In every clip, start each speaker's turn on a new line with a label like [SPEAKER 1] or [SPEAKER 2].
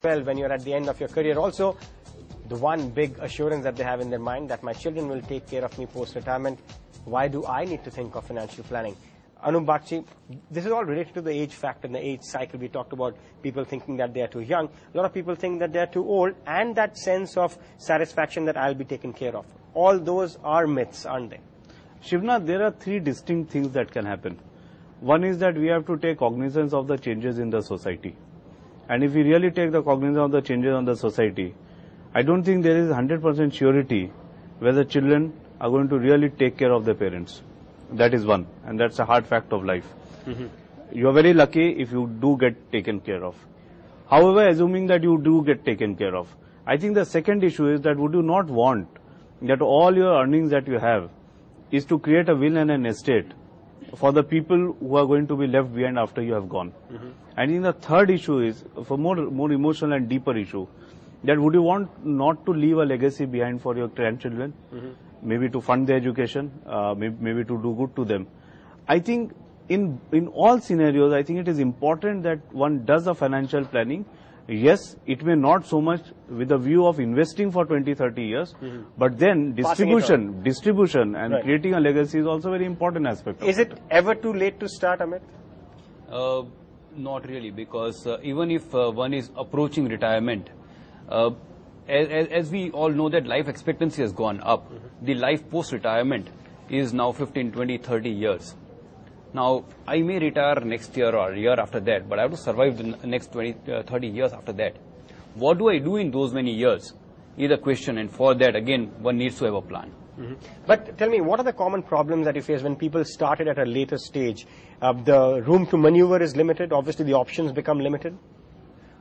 [SPEAKER 1] well when you're at the end of your career. Also, the one big assurance that they have in their mind that my children will take care of me post-retirement. Why do I need to think of financial planning? Anup Bakshi, this is all related to the age factor and the age cycle. We talked about people thinking that they are too young. A lot of people think that they are too old, and that sense of satisfaction that I'll be taken care of. All those are myths, aren't they?
[SPEAKER 2] Shivnath, there are three distinct things that can happen. One is that we have to take cognizance of the changes in the society. And if we really take the cognizance of the changes in the society, I don't think there is 100% surety whether children are going to really take care of their parents. That is one, and that's a hard fact of life. You are very lucky if you do get taken care of. However, assuming that you do get taken care of, I think the second issue is that would you not want that all your earnings that you have is to create a will and an estate for the people who are going to be left behind after you have gone. And in the third issue is, for more emotional and deeper issue, that would you want not to leave a legacy behind for your grandchildren, maybe to fund their education, maybe to do good to them. I think in all scenarios, I think it is important that one does a financial planning. Yes, it may not so much with the view of investing for 20-30 years, but then distribution and creating a legacy is also a very important aspect.
[SPEAKER 1] Is it ever too late to start, Amit?
[SPEAKER 3] Not really, because even if one is approaching retirement, as we all know that life expectancy has gone up, the life post-retirement is now 15, 20, 30 years. Now, I may retire next year or a year after that, but I have to survive the next 20, 30 years after that. What do I do in those many years is the question, and for that, again, one needs to have a plan.
[SPEAKER 1] But tell me, what are the common problems that you face when people started at a later stage? The room to maneuver is limited. Obviously, the options become limited.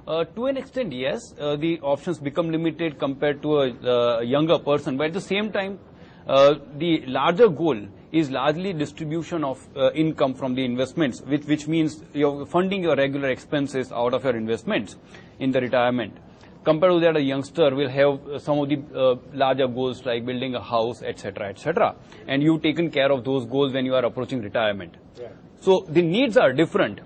[SPEAKER 3] To an extent, yes, the options become limited compared to a younger person. But at the same time, the larger goal is largely distribution of income from the investments, which means you're funding your regular expenses out of your investments in the retirement. Compared to that, a youngster will have some of the larger goals like building a house, etc., etc. And you've taken care of those goals when you are approaching retirement. So the needs are different.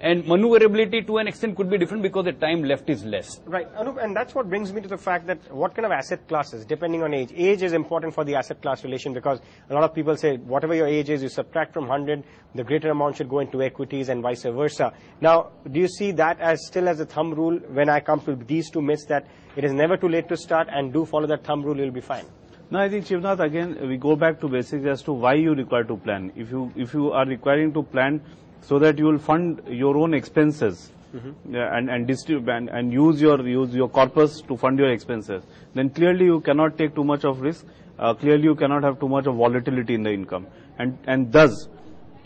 [SPEAKER 3] And maneuverability to an extent could be different because the time left is less.
[SPEAKER 1] Right, Anup, and that's what brings me to the fact that what kind of asset classes, depending on age. Age is important for the asset class relation because a lot of people say whatever your age is, you subtract from 100, the greater amount should go into equities and vice versa. Now, do you see that as still as a thumb rule when I come to these two myths that it is never too late to start and do follow that thumb rule, you'll be fine?
[SPEAKER 2] No, I think, Shivnath, again, we go back to basics as to why you require to plan. If you are requiring to plan so that you will fund your own expenses and use your corpus to fund your expenses, then clearly you cannot take too much of risk. Clearly you cannot have too much of volatility in the income, and thus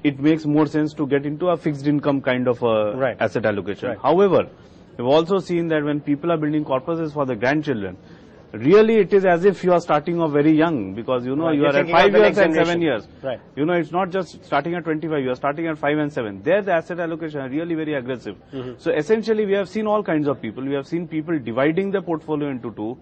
[SPEAKER 2] it makes more sense to get into a fixed income kind of asset allocation. However, we've also seen that when people are building corpuses for the grandchildren, really it is as if you are starting off very young, because you are at 5 years and 7 years. It's not just starting at 25, you are starting at 5 and 7. There the asset allocation are really very aggressive. So essentially we have seen all kinds of people. We have seen people dividing the portfolio into two,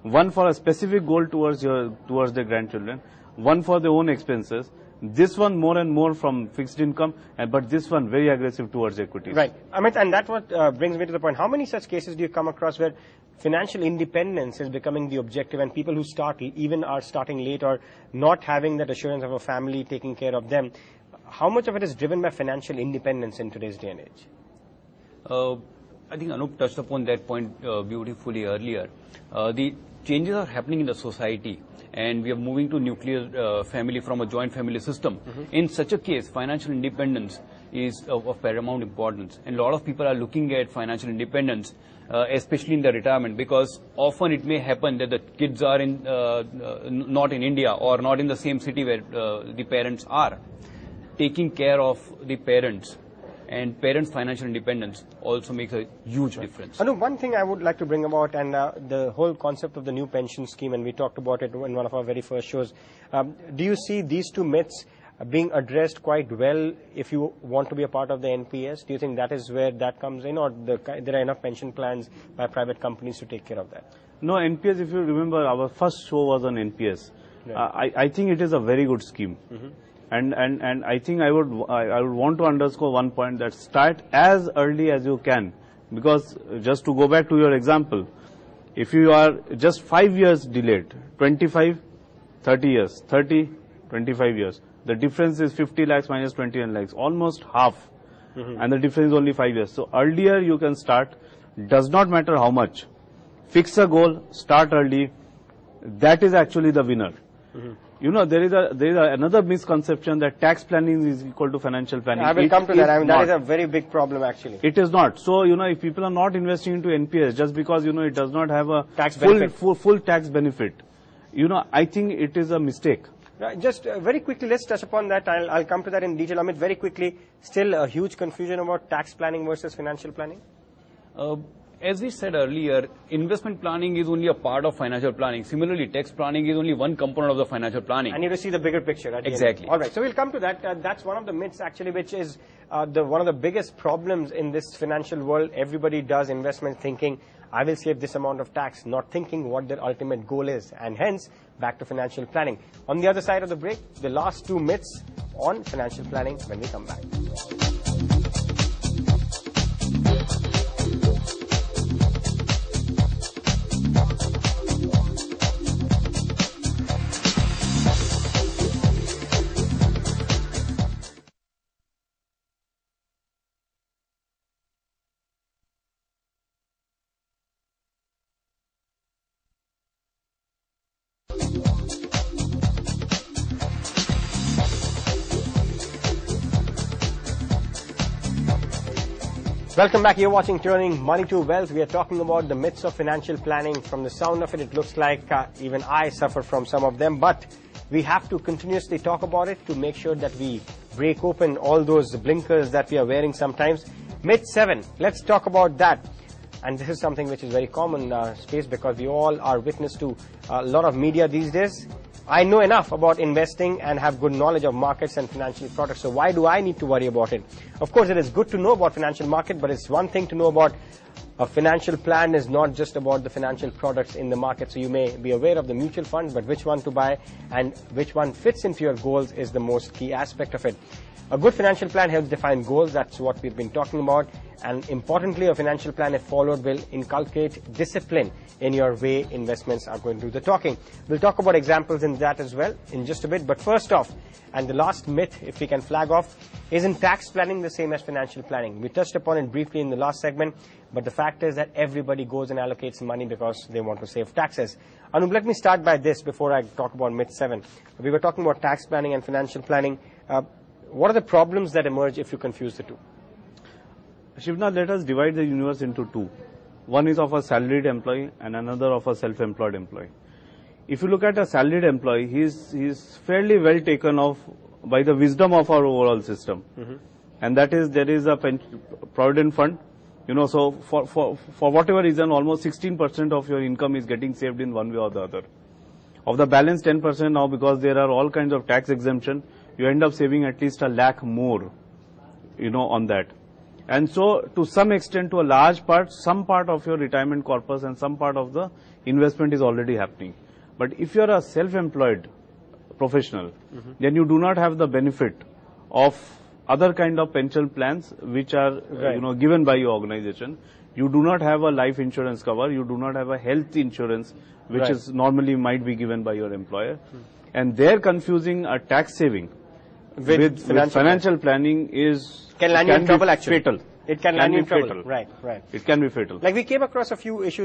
[SPEAKER 2] one for a specific goal towards their grandchildren, one for their own expenses. This one more and more from fixed income, but this one very aggressive towards equities.
[SPEAKER 1] Right, Amit, and that's what brings me to the point. How many such cases do you come across where financial independence is becoming the objective and people who are starting late or not having that assurance of a family taking care of them? How much of it is driven by financial independence in today's day and age?
[SPEAKER 3] I think Anup touched upon that point beautifully earlier. The changes are happening in the society, and we are moving to nuclear family from a joint family system. In such a case, financial independence is of paramount importance, and a lot of people are looking at financial independence, especially in the retirement, because often it may happen that the kids are not in India or not in the same city where the parents are. Taking care of the parents and parents' financial independence also makes a huge difference.
[SPEAKER 1] Anu, one thing I would like to bring about, and the whole concept of the new pension scheme, and we talked about it in one of our very first shows. Do you see these two myths being addressed quite well if you want to be a part of the NPS? Do you think that is where that comes in, or there are enough pension plans by private companies to take care of that?
[SPEAKER 2] No, NPS, if you remember, our first show was on NPS. I think it is a very good scheme. And I think I would want to underscore one point, that start as early as you can Because just to go back to your example, if you are just 5 years delayed, 25, 30 years, 30, 25 years, the difference is 50 lakhs minus 21 lakhs, almost half. And the difference is only 5 years. So earlier you can start, does not matter how much. Fix a goal, start early. That is actually the winner. You know, there is another misconception that tax planning is equal to financial planning.
[SPEAKER 1] I will come to that. I mean, that is a very big problem actually.
[SPEAKER 2] It is not. So, you know, if people are not investing into NPS just because, you know, it does not have a
[SPEAKER 1] Tax
[SPEAKER 2] full,
[SPEAKER 1] benefit.
[SPEAKER 2] full tax benefit, you know, I think it is a mistake.
[SPEAKER 1] Just very quickly, let's touch upon that. I'll come to that in detail. Amit, very quickly, still a huge confusion about tax planning versus financial planning?
[SPEAKER 3] As we said earlier, investment planning is only a part of financial planning. Similarly, tax planning is only one component of the financial planning.
[SPEAKER 1] I need to see the bigger picture. At the
[SPEAKER 3] Exactly.
[SPEAKER 1] end. All right, so we'll come to that. That's one of the myths actually, which is one of the biggest problems in this financial world. Everybody does investment thinking, I will save this amount of tax, not thinking what their ultimate goal is. And hence, back to financial planning. On the other side of the break, the last two myths on financial planning when we come back. Welcome back. You're watching Turning Money to Wealth. We are talking about the myths of financial planning. From the sound of it, it looks like even I suffer from some of them. But we have to continuously talk about it to make sure that we break open all those blinkers that we are wearing sometimes. Myth 7. Let's talk about that. And this is something which is very common space because we all are witness to a lot of media these days. I know enough about investing and have good knowledge of markets and financial products. So why do I need to worry about it? Of course, it is good to know about financial market, but it's one thing to know about a financial plan is not just about the financial products in the market. So you may be aware of the mutual funds, but which one to buy and which one fits into your goals is the most key aspect of it. A good financial plan helps define goals. That's what we've been talking about. And importantly, a financial plan, if followed, will inculcate discipline in your way investments are going to do the talking. We'll talk about examples in that as well in just a bit. But first off, and the last myth, if we can flag off, isn't tax planning the same as financial planning? We touched upon it briefly in the last segment, but the fact is that everybody goes and allocates money because they want to save taxes. Anup, let me start by this before I talk about myth 7. We were talking about tax planning and financial planning. What are the problems that emerge if you confuse the two?
[SPEAKER 2] Shivnath, let us divide the universe into two. One is of a salaried employee and another of a self-employed employee. If you look at a salaried employee, he is fairly well taken off by the wisdom of our overall system. And that is, there is a provident fund. You know, so for whatever reason, almost 16% of your income is getting saved in one way or the other. Of the balance 10% now, because there are all kinds of tax exemption, you end up saving at least 1 lakh more, you know, on that. And so, to some extent, to a large part, some part of your retirement corpus and some part of the investment is already happening. But if you are a self-employed professional, then you do not have the benefit of other kind of pension plans which are, you know, given by your organization. You do not have a life insurance cover. You do not have a health insurance, which is normally might be given by your employer. And they're confusing a tax saving with financial planning is
[SPEAKER 1] can land you in trouble actually.
[SPEAKER 2] Fatal.
[SPEAKER 1] It can land you in trouble. Right.
[SPEAKER 2] It can be fatal.
[SPEAKER 1] Like we came across a few issues